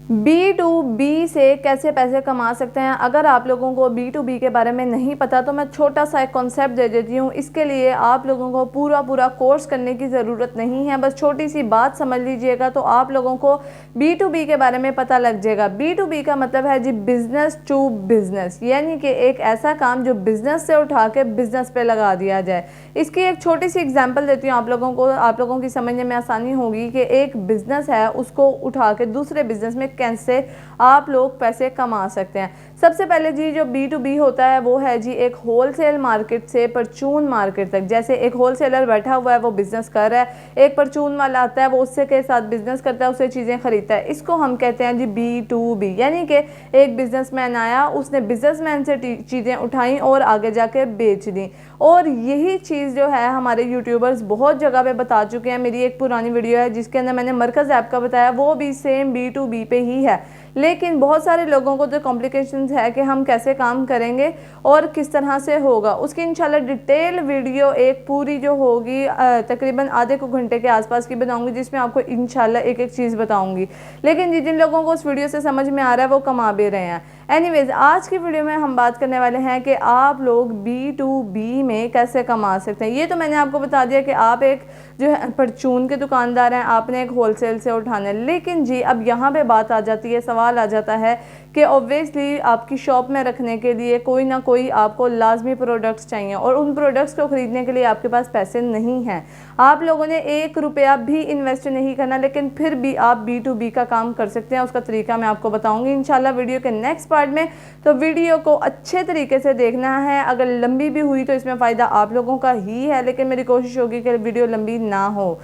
B2B से कैसे पैसे कमा सकते हैं। अगर आप लोगों को B2B के बारे में नहीं पता तो मैं छोटा सा एक कॉन्सेप्ट दे देती हूँ। इसके लिए आप लोगों को पूरा कोर्स करने की ज़रूरत नहीं है, बस छोटी सी बात समझ लीजिएगा तो आप लोगों को B2B के बारे में पता लग जाएगा। B2B का मतलब है जी बिजनेस टू बिजनेस, यानी कि एक ऐसा काम जो बिजनेस से उठा के बिजनेस पे लगा दिया जाए। इसकी एक छोटी सी एग्जांपल देती हूँ आप लोगों को, आप लोगों की समझने में आसानी होगी कि एक बिजनेस है उसको उठा के दूसरे बिजनेस में कैसे आप लोग पैसे कमा सकते हैं। सबसे पहले जी जो B2B होता है वो है जी एक होलसेल मार्केट से परचून मार्केट तक। जैसे एक होलसेलर बैठा हुआ है वो बिजनेस कर रहा है, एक परचून वाला आता है वो उससे के साथ बिजनेस करता है, उससे चीज़ें खरीदता है। इसको हम कहते हैं जी B2B, यानी कि एक बिजनेसमैन आया, उसने बिजनेसमैन से चीज़ें उठाई और आगे जाके बेच दी। और यही चीज़ जो है हमारे यूट्यूबर्स बहुत जगह पे बता चुके हैं। मेरी एक पुरानी वीडियो है जिसके अंदर मैंने मरकज़ ऐप का बताया, वो भी सेम B2B पे ही है। लेकिन बहुत सारे लोगों को तो कॉम्प्लिकेशंस है कि हम कैसे काम करेंगे और किस तरह से होगा, उसकी इंशाल्लाह डिटेल वीडियो एक पूरी जो होगी तकरीबन आधे को घंटे के आसपास की बनाऊंगी, जिसमें आपको इंशाल्लाह एक एक चीज़ बताऊंगी। लेकिन जिन लोगों को उस वीडियो से समझ में आ रहा है वो कमा भी रहे हैं। एनीवेज, आज की वीडियो में हम बात करने वाले हैं कि आप लोग B2B में कैसे कमा सकते हैं। ये तो मैंने आपको बता दिया कि आप एक जो है परचून के दुकानदार हैं, आपने एक होलसेल से उठाना है। लेकिन जी अब यहाँ पे बात आ जाती है, सवाल आ जाता है कि ऑब्वियसली आपकी शॉप में रखने के लिए कोई ना कोई आपको लाजमी प्रोडक्ट्स चाहिए और उन प्रोडक्ट्स को ख़रीदने के लिए आपके पास पैसे नहीं हैं। आप लोगों ने 1 रुपया भी इन्वेस्ट नहीं करना, लेकिन फिर भी आप B2B का काम कर सकते हैं। उसका तरीका मैं आपको बताऊंगी इंशाल्लाह वीडियो के नेक्स्ट पार्ट में। तो वीडियो को अच्छे तरीके से देखना है। अगर लंबी भी हुई तो इसमें फ़ायदा आप लोगों का ही है, लेकिन मेरी कोशिश होगी कि वीडियो लंबी ना हो।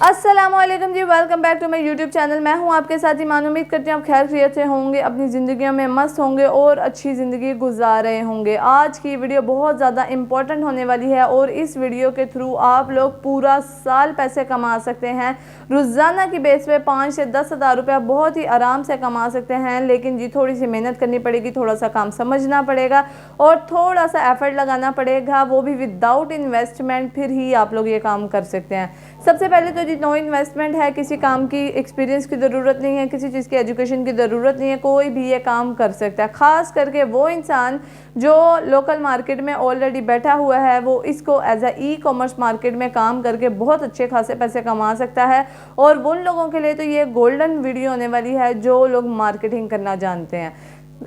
अस्सलामुअलैकुम जी, welcome back to my YouTube channel. मैं हूं आपके साथ ईमान। उम्मीद करती हूँ आप खैर खैरियत से होंगे, अपनी ज़िंदगियों में मस्त होंगे और अच्छी ज़िंदगी गुजार रहे होंगे। आज की वीडियो बहुत ज़्यादा इंपॉर्टेंट होने वाली है और इस वीडियो के थ्रू आप लोग पूरा साल पैसे कमा सकते हैं। रोज़ाना की बेस पे 5 से 10 हज़ार रुपया बहुत ही आराम से कमा सकते हैं। लेकिन जी थोड़ी सी मेहनत करनी पड़ेगी, थोड़ा सा काम समझना पड़ेगा और थोड़ा सा एफर्ट लगाना पड़ेगा, वो भी विदाउट इन्वेस्टमेंट। फिर ही आप लोग ये काम कर सकते हैं। सबसे पहले तो जी नो इन्वेस्टमेंट है, किसी काम की एक्सपीरियंस की ज़रूरत नहीं है, किसी चीज़ की एजुकेशन की ज़रूरत नहीं है, कोई भी ये काम कर सकता है। ख़ास करके वो इंसान जो लोकल मार्केट में ऑलरेडी बैठा हुआ है, वो इसको एज ई कॉमर्स मार्केट में काम करके बहुत अच्छे खासे पैसे कमा सकता है। और उन लोगों के लिए तो ये गोल्डन वीडियो होने वाली है जो लोग मार्केटिंग करना जानते हैं।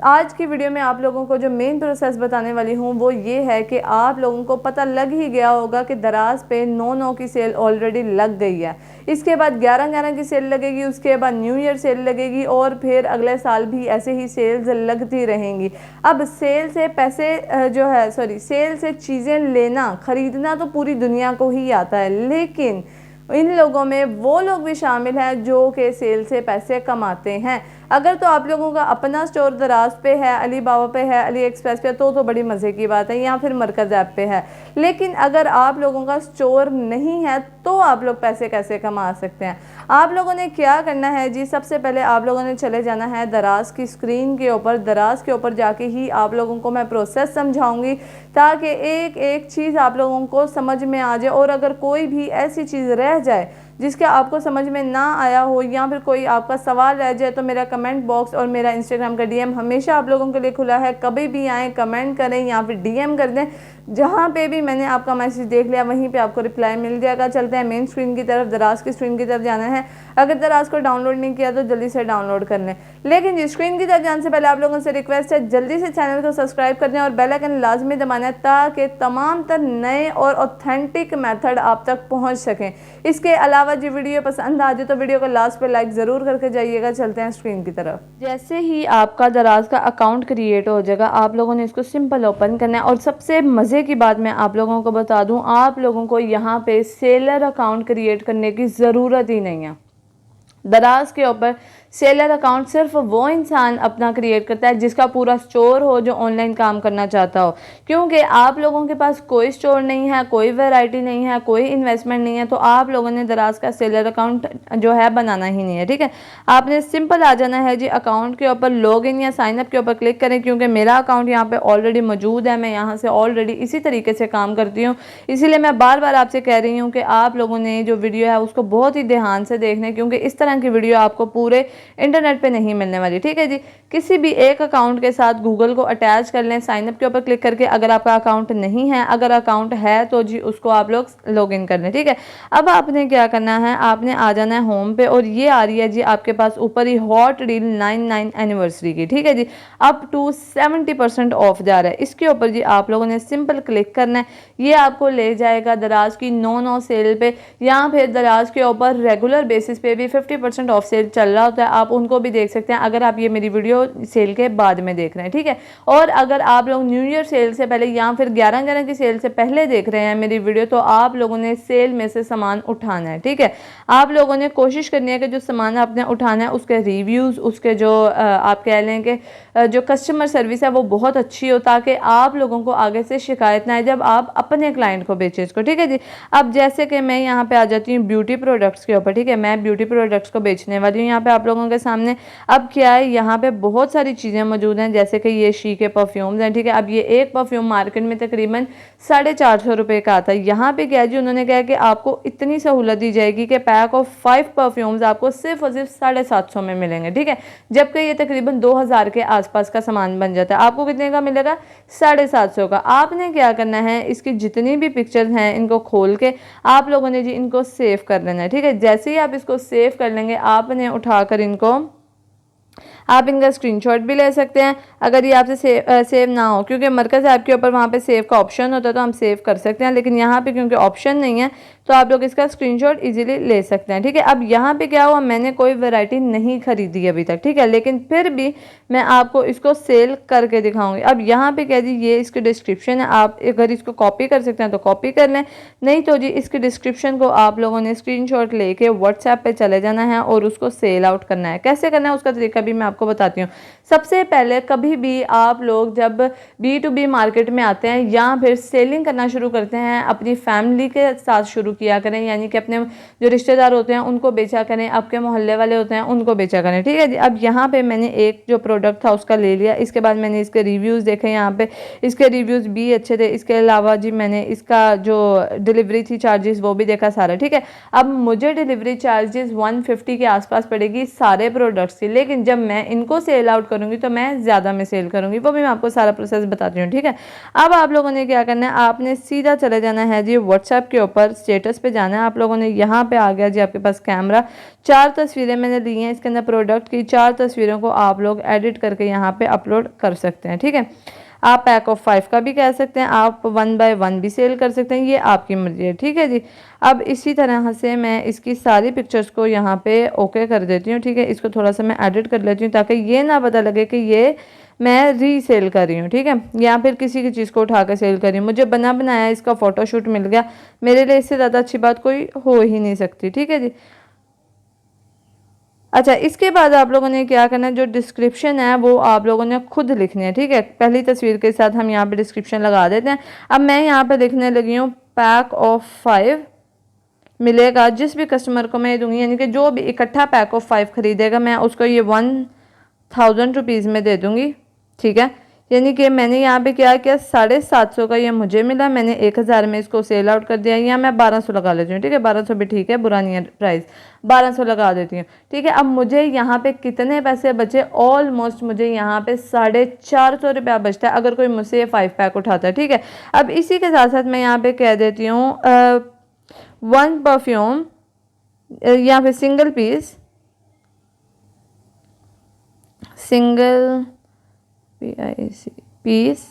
आज की वीडियो में आप लोगों को जो मेन प्रोसेस बताने वाली हूँ वो ये है कि आप लोगों को पता लग ही गया होगा कि दराज पे 9/9 की सेल ऑलरेडी लग गई है। इसके बाद 11/11 की सेल लगेगी, उसके बाद न्यू ईयर सेल लगेगी और फिर अगले साल भी ऐसे ही सेल्स लगती रहेंगी। अब सेल से पैसे सेल से चीज़ें लेना खरीदना तो पूरी दुनिया को ही आता है, लेकिन इन लोगों में वो लोग भी शामिल हैं जो कि सेल से पैसे कमाते हैं। अगर तो आप लोगों का अपना स्टोर दराज पे है, अली बाबा पे है, अली एक्सप्रेस पे तो बड़ी मज़े की बात है, या फिर मरकज़ ऐप पे है। लेकिन अगर आप लोगों का स्टोर नहीं है तो आप लोग पैसे कैसे कमा सकते हैं। आप लोगों ने क्या करना है जी, सबसे पहले आप लोगों ने चले जाना है दराज की स्क्रीन के ऊपर। दराज के ऊपर जाके ही आप लोगों को मैं प्रोसेस समझाऊंगी ताकि एक एक चीज़ आप लोगों को समझ में आ जाए। और अगर कोई भी ऐसी चीज़ रह जाए जिसके आपको समझ में ना आया हो या फिर कोई आपका सवाल रह जाए तो मेरा कमेंट बॉक्स और मेरा इंस्टाग्राम का DM हमेशा आप लोगों के लिए खुला है। कभी भी आएँ, कमेंट करें या फिर DM कर दें, जहाँ पे भी मैंने आपका मैसेज देख लिया वहीं पे आपको रिप्लाई मिल जाएगा। चलते हैं मेन स्क्रीन की तरफ, दराज की स्क्रीन की तरफ जाना है। अगर दराज को डाउनलोड नहीं किया तो जल्दी से डाउनलोड कर लें। लेकिन जी स्क्रीन की तरफ जाने से पहले आप लोगों से रिक्वेस्ट है जल्दी से चैनल को सब्सक्राइब कर दें और बेल आइकन लाजमी दबाना है ताकि तमाम तर नए और ऑथेंटिक मेथड आप तक पहुँच सकें। इसके अलावा जी वीडियो पसंद आ जाए तो वीडियो को लास्ट पे लाइक ज़रूर करके जाइएगा। चलते हैं स्क्रीन की तरफ। जैसे ही आपका दराज का अकाउंट क्रिएट हो जाएगा आप लोगों ने इसको सिंपल ओपन करना है। और सबसे मज़े की बात मैं आप लोगों को बता दूं, आप लोगों को यहाँ पे सेलर अकाउंट क्रिएट करने की ज़रूरत ही नहीं है। दराज के ऊपर सेलर अकाउंट सिर्फ वो इंसान अपना क्रिएट करता है जिसका पूरा स्टोर हो, जो ऑनलाइन काम करना चाहता हो। क्योंकि आप लोगों के पास कोई स्टोर नहीं है, कोई वैरायटी नहीं है, कोई इन्वेस्टमेंट नहीं है, तो आप लोगों ने दराज का सेलर अकाउंट जो है बनाना ही नहीं है। ठीक है, आपने सिंपल आ जाना है जी, अकाउंट के ऊपर लॉग इन या साइन अप के ऊपर क्लिक करें। क्योंकि मेरा अकाउंट यहाँ पे ऑलरेडी मौजूद है, मैं यहाँ से ऑलरेडी इसी तरीके से काम करती हूँ, इसीलिए मैं बार बार आपसे कह रही हूँ कि आप लोगों ने जो वीडियो है उसको बहुत ही ध्यान से देखना है, क्योंकि इस तरह की वीडियो आपको पूरे इंटरनेट पे नहीं मिलने वाली। ठीक है जी, किसी भी एक अकाउंट के साथ गूगल को अटैच कर लें, साइन अप के ऊपर क्लिक करके। अगर आपका अकाउंट नहीं है, अगर अकाउंट है तो जी उसको आप लोग लॉग इन कर लें। ठीक है, अब आपने क्या करना है, आपने आ जाना है होम पे, और ये आ रही है जी आपके पास ऊपर ही हॉट डील 99 एनिवर्सरी की। ठीक है जी, अप टू 70% ऑफ जा रहा है, इसके ऊपर जी आप लोगों ने सिंपल क्लिक करना है। ये आपको ले जाएगा दराज की नो सेल पे, या फिर दराज के ऊपर रेगुलर बेसिस पे भी 50% ऑफ सेल चल रहा होता है, आप उनको भी देख सकते हैं अगर आप ये मेरी वीडियो सेल के बाद में देख रहे हैं। ठीक है, और अगर आप लोग न्यू ईयर सेल से पहले या फिर 11/11 की सेल से पहले देख रहे हैं मेरी वीडियो, तो आप लोगों ने सेल में से सामान उठाना है। ठीक है, आप लोगों ने कोशिश करनी है कि जो सामान आपने उठाना है उसके रिव्यूज़, उसके जो आप कह लें कि जो कस्टमर सर्विस है वो बहुत अच्छी हो, ताकि आप लोगों को आगे से शिकायत ना आए जब आप अपने क्लाइंट को बेचें इसको। ठीक है जी, अब जैसे कि मैं यहाँ पे आ जाती हूँ ब्यूटी प्रोडक्ट्स के ऊपर। ठीक है, मैं ब्यूटी प्रोडक्ट्स को बेचने वाली हूँ यहाँ पे आप लोगों के सामने। अब क्या है, यहाँ पे बहुत सारी चीज़ें मौजूद हैं, जैसे कि ये शी के परफ्यूम्स हैं। ठीक है, अब ये एक परफ्यूम मार्केट में तकरीबन 450 रुपये का आता है। यहाँ पे क्या है जी, उन्होंने कहा कि आपको इतनी सहूलत दी जाएगी कि पैक ऑफ 5 परफ्यूम्स आपको सिर्फ और सिर्फ 750 में मिलेंगे। ठीक है, जबकि ये तकरीबन 2000 के आसपास का सामान बन जाता है, आपको कितने का मिलेगा, 750 का। आपने क्या करना है, इसकी जितनी भी पिक्चर्स हैं इनको खोल के आप लोगों ने जी इनको सेव कर लेना है। ठीक है, जैसे ही आप इसको सेव कर लेंगे, आपने उठाकर इनको आप इनका स्क्रीनशॉट भी ले सकते हैं। अगर ये आपसे सेव ना हो, क्योंकि मरकज़ ऐप के ऊपर वहाँ पे सेव का ऑप्शन होता है तो हम सेव कर सकते हैं, लेकिन यहाँ पे क्योंकि ऑप्शन नहीं है तो आप लोग इसका स्क्रीनशॉट इजीली ले सकते हैं। ठीक है, अब यहाँ पे क्या हुआ, मैंने कोई वैरायटी नहीं खरीदी अभी तक। ठीक है, लेकिन फिर भी मैं आपको इसको सेल करके दिखाऊंगी। अब यहाँ पे क्या जी, ये इसकी डिस्क्रिप्शन है, आप अगर इसको कॉपी कर सकते हैं तो कॉपी कर लें, नहीं तो जी इसकी डिस्क्रिप्शन को आप लोगों ने स्क्रीनशॉट लेके व्हाट्सएप पे चले जाना है और उसको सेल आउट करना है। कैसे करना है उसका तरीका भी मैं आपको बताती हूँ। सबसे पहले कभी भी आप लोग जब B2B मार्केट में आते हैं या फिर सेलिंग करना शुरू करते हैं, अपनी फैमिली के साथ शुरू किया करें, यानी कि अपने जो रिश्तेदार होते हैं उनको बेचा करें, आपके मोहल्ले वाले होते हैं उनको बेचा करें। ठीक है जी, अब यहाँ पे मैंने एक जो प्रोडक्ट था उसका ले लिया, इसके बाद मैंने इसके रिव्यूज़ देखे, यहाँ पे इसके रिव्यूज़ भी अच्छे थे। इसके अलावा जी मैंने इसका जो डिलीवरी थी चार्जेस वो भी देखा सारा। ठीक है, अब मुझे डिलीवरी चार्जेस 150 के आसपास पड़ेगी सारे प्रोडक्ट्स की, लेकिन जब मैं इनको सेल आउट करूँगी तो मैं ज़्यादा में सेल करूँगी, वो भी मैं आपको सारा प्रोसेस बताती हूँ। ठीक है, अब आप लोगों ने क्या करना है, आपने सीधा चले जाना है जी व्हाट्सएप के ऊपर, स्टेटस पे जाना है। आप लोगों ने यहाँ पे आ गया जी आपके पास कैमरा, 4 तस्वीरें मैंने ली हैं इसके अंदर प्रोडक्ट की, 4 तस्वीरों को आप लोग एडिट करके यहाँ पे अपलोड कर सकते हैं। ठीक है, आप पैक ऑफ 5 का भी कह सकते हैं, आप 1 बाय 1 भी सेल कर सकते हैं, ये आपकी मर्जी है। ठीक है जी, अब इसी तरह से मैं इसकी सारी पिक्चर्स को यहाँ पे ओके कर देती हूँ। ठीक है, इसको थोड़ा सा मैं एडिट कर लेती हूँ ताकि ये ना पता लगे कि ये मैं रीसेल कर रही हूँ। ठीक है, या फिर किसी की चीज़ को उठा कर सेल कर रही हूँ, मुझे बना बनाया इसका फ़ोटोशूट मिल गया, मेरे लिए इससे ज़्यादा अच्छी बात कोई हो ही नहीं सकती। ठीक है जी, अच्छा, इसके बाद आप लोगों ने क्या करना है, जो डिस्क्रिप्शन है वो आप लोगों ने खुद लिखनी है। ठीक है, पहली तस्वीर के साथ हम यहाँ पे डिस्क्रिप्शन लगा देते हैं। अब मैं यहाँ पे लिखने लगी हूँ पैक ऑफ 5 मिलेगा जिस भी कस्टमर को मैं दूंगी, यानी कि जो भी इकट्ठा पैक ऑफ 5 खरीदेगा मैं उसको ये 1000 रुपीज़ में दे दूंगी। ठीक है, यानी कि मैंने यहाँ पे क्या किया, 750 का ये मुझे मिला, मैंने 1000 में इसको सेल आउट कर दिया, या मैं 1200 लगा लेती हूँ। ठीक है, 1200 भी ठीक है, बुरा नहीं है प्राइस, 1200 लगा देती हूँ। ठीक है, अब मुझे यहाँ पे कितने पैसे बचे, ऑलमोस्ट मुझे यहाँ पे 450 रुपया बचता है अगर कोई मुझसे ये 5 पैक उठाता है। ठीक है, अब इसी के साथ साथ मैं यहाँ पे कह देती हूँ 1 परफ्यूम या फिर single piece, single piece,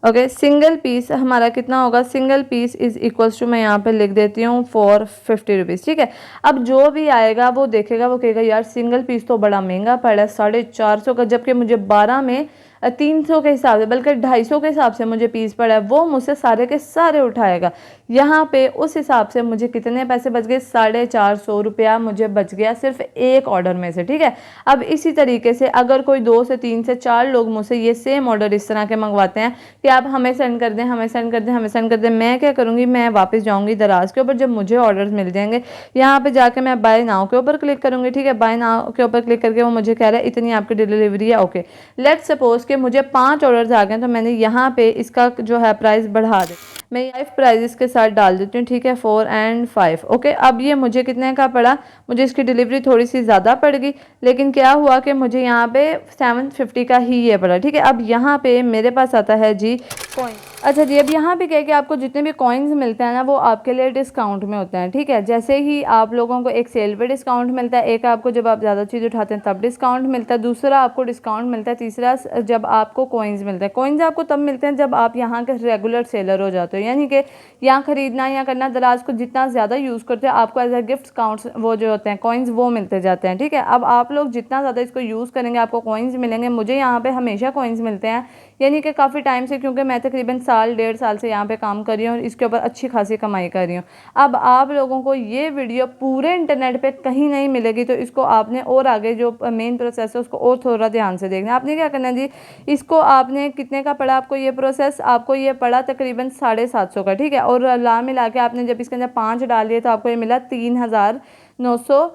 okay, single piece हमारा कितना होगा, single piece is equals to, मैं यहाँ पे लिख देती हूँ 450 रुपीज़। ठीक है, अब जो भी आएगा वो देखेगा, वो कहेगा यार सिंगल पीस तो बड़ा महंगा पड़ा है 450 का, जबकि मुझे 12 में 300 के हिसाब से, बल्कि 250 के हिसाब से मुझे पीस पड़ा है, वो मुझसे सारे के सारे उठाएगा। यहाँ पे उस हिसाब से मुझे कितने पैसे बच गए, 450 रुपया मुझे बच गया सिर्फ एक ऑर्डर में से, ठीक है। अब इसी तरीके से अगर कोई 2 से 3 से 4 लोग मुझसे ये सेम ऑर्डर इस तरह के मंगवाते हैं कि आप हमें सेंड कर दें, हमें सेंड कर दें, हमें सेंड कर दें, मैं क्या करूँगी, मैं वापस जाऊँगी दराज के ऊपर, जब मुझे ऑर्डर्स मिल जाएंगे यहाँ पे जाके मैं बाय नाउ के ऊपर क्लिक करूँगी, ठीक है। बाय नाउ के ऊपर क्लिक करके वो मुझे कह रहा है इतनी आपकी डिलीवरी है, ओके। लेट्स सपोज कि मुझे 5 ऑर्डर्स आ गए, तो मैंने यहाँ पे इसका जो है प्राइस बढ़ा दे, मैं 5 प्राइजेस के साथ डाल देती हूँ, ठीक है, 4 और 5, ओके। अब ये मुझे कितने का पड़ा, मुझे इसकी डिलीवरी थोड़ी सी ज़्यादा पड़ गई, लेकिन क्या हुआ कि मुझे यहाँ पे 750 का ही ये पड़ा, ठीक है। अब यहाँ पे मेरे पास आता है जी कॉइन। अच्छा जी, अब यहाँ पे क्या है कि आपको जितने भी कॉइन्स मिलते हैं ना, वो आपके लिए डिस्काउंट में होते हैं, ठीक है। जैसे ही आप लोगों को एक सेल पे डिस्काउंट मिलता है, एक आपको जब आप ज़्यादा चीज़ उठाते हैं तब डिस्काउंट मिलता है, दूसरा आपको डिस्काउंट मिलता है, तीसरा जब आपको कॉइन्स मिलते हैं। कॉइन्स आपको तब मिलते हैं जब आप यहाँ के रेगुलर सेलर हो जाते हो, यानी कि यहाँ ख़रीदना या करना, दराज को जितना ज़्यादा यूज़ करते हो आपको एज अ गिफ्ट काउंट्स वो जो होते हैं कॉइन्स वो मिलते जाते हैं, ठीक है। अब आप लोग जितना ज़्यादा इसको यूज़ करेंगे आपको कॉइन्स मिलेंगे। मुझे यहाँ पे हमेशा कॉइन्स मिलते हैं, यानी कि काफ़ी टाइम से, क्योंकि मैं तकरीबन साल 1.5 साल से यहाँ पे काम कर रही हूँ और इसके ऊपर अच्छी खासी कमाई कर रही हूँ। अब आप लोगों को ये वीडियो पूरे इंटरनेट पे कहीं नहीं मिलेगी, तो इसको आपने और आगे जो मेन प्रोसेस है उसको और थोड़ा ध्यान से देखना। आपने क्या करना है जी, इसको आपने कितने का पड़ा आपको ये प्रोसेस, आपको ये पड़ा तकरीबन 750 का, ठीक है। और ला मिला के आपने जब इसके अंदर 5 डाल दिए तो आपको ये मिला 3900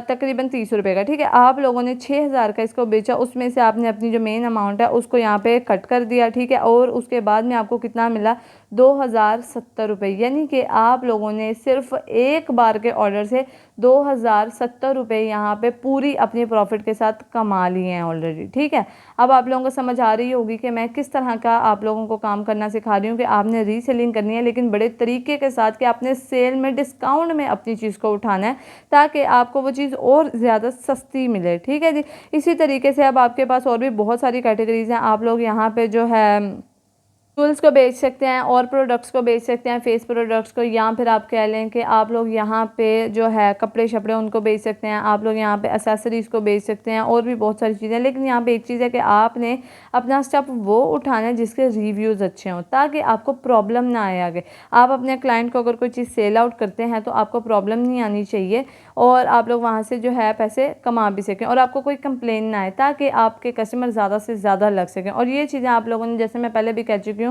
तकरीबन 30 रुपये का, ठीक है। आप लोगों ने 6000 का इसको बेचा, उसमें से आपने अपनी जो मेन अमाउंट है उसको यहाँ पे कट कर दिया, ठीक है। और उसके बाद में आपको कितना मिला, 2070 रुपये, यानी कि आप लोगों ने सिर्फ एक बार के ऑर्डर से 2070 रुपये यहाँ पे पूरी अपनी प्रॉफिट के साथ कमा लिए हैं ऑलरेडी, ठीक है। अब आप लोगों को समझ आ रही होगी कि मैं किस तरह का आप लोगों को काम करना सिखा रही हूँ कि आपने रीसेलिंग करनी है, लेकिन बड़े तरीके के साथ कि आपने सेल में डिस्काउंट में अपनी चीज़ को उठाना है ताकि आपको वो चीज़ और ज़्यादा सस्ती मिले, ठीक है जी। इसी तरीके से अब आपके पास और भी बहुत सारी कैटेगरीज हैं। आप लोग यहाँ पे जो है टूल्स को बेच सकते हैं और प्रोडक्ट्स को बेच सकते हैं, फेस प्रोडक्ट्स को, या फिर आप कह लें कि आप लोग यहाँ पे जो है कपड़े शपड़े उनको बेच सकते हैं, आप लोग यहाँ पे एसेसरीज़ को बेच सकते हैं, और भी बहुत सारी चीज़ें। लेकिन यहाँ पे एक चीज़ है कि आपने अपना स्टेप वो उठाना है जिसके रिव्यूज़ अच्छे हों, ताकि आपको प्रॉब्लम ना आए आगे। आप अपने क्लाइंट को अगर कोई चीज़ सेल आउट करते हैं तो आपको प्रॉब्लम नहीं आनी चाहिए, और आप लोग वहाँ से जो है पैसे कमा भी सकें और आपको कोई कंप्लेन ना आए, ताकि आपके कस्टमर ज़्यादा से ज़्यादा लग सकें। और ये चीज़ें आप लोगों ने, जैसे मैं पहले भी कह चुकी हूँ,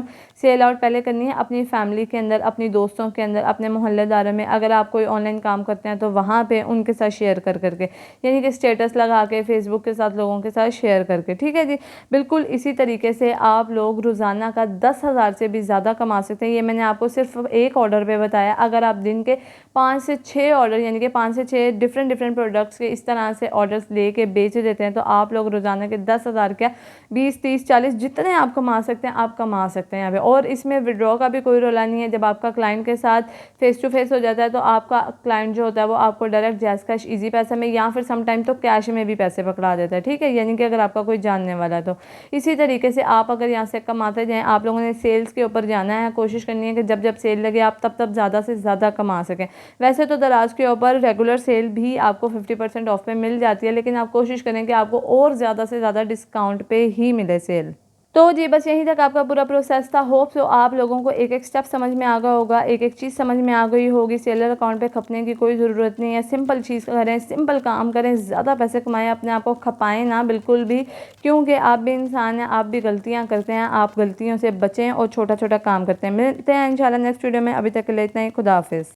सेल आउट पहले करनी है अपनी फैमिली के अंदर, अपनी दोस्तों के अंदर, अपने मोहल्लेदारों में। अगर आप कोई ऑनलाइन काम करते हैं तो वहाँ पे उनके साथ शेयर कर करके, यानी कि स्टेटस लगा के फेसबुक के साथ लोगों के साथ शेयर करके, ठीक है जी। बिल्कुल इसी तरीके से आप लोग रोज़ाना का 10,000 से भी ज़्यादा कमा सकते हैं। ये मैंने आपको सिर्फ एक ऑर्डर पे बताया। अगर आप दिन के 5 से 6 ऑर्डर, यानी कि 5 से 6 डिफरेंट प्रोडक्ट्स के इस तरह से ऑर्डर्स लेके बेच देते हैं, तो आप लोग रोज़ाना के 10,000 क्या 20, 30, 40 जितने आप कमा सकते हैं आप कमा सकते हैं यहाँ पे। और इसमें विड्रॉ का भी कोई रोला नहीं है। जब आपका क्लाइंट के साथ फेस टू फेस हो जाता है तो आपका क्लाइंट जो होता है वो आपको डायरेक्ट जैज़ कैश ईजी पैसा में, या फिर समटाइम तो कैश में भी पैसे पकड़ा देता है, ठीक है, यानी कि अगर आपका कोई जानने वाला है तो। इसी तरीके से आप अगर यहाँ से कमाते जाएँ, आप लोगों ने सेल्स के ऊपर जाना है, कोशिश करनी है कि जब जब सेल लगे आप तब तब ज़्यादा से ज़्यादा कमा सकें। वैसे तो दराज के ऊपर रेगुलर सेल भी आपको 50% ऑफ पे मिल जाती है, लेकिन आप कोशिश करें कि आपको और ज़्यादा से ज़्यादा डिस्काउंट पे ही मिले सेल। तो जी बस यहीं तक आपका पूरा प्रोसेस था। होप सो आप लोगों को एक एक स्टेप समझ में आ गया होगा, एक एक चीज़ समझ में आ गई होगी। सेलर अकाउंट पे खपने की कोई ज़रूरत नहीं है। सिंपल चीज़ करें, सिंपल काम करें, ज़्यादा पैसे कमाएं, अपने आप को खपाएं ना बिल्कुल भी, क्योंकि आप भी इंसान हैं, आप भी गलतियाँ करते हैं। आप गलतियों से बचें और छोटा छोटा काम करते हैं। मिलते हैं इंशाल्लाह नेक्स्ट वीडियो में। अभी तक के लिए इतना ही। खुदा हाफिज़।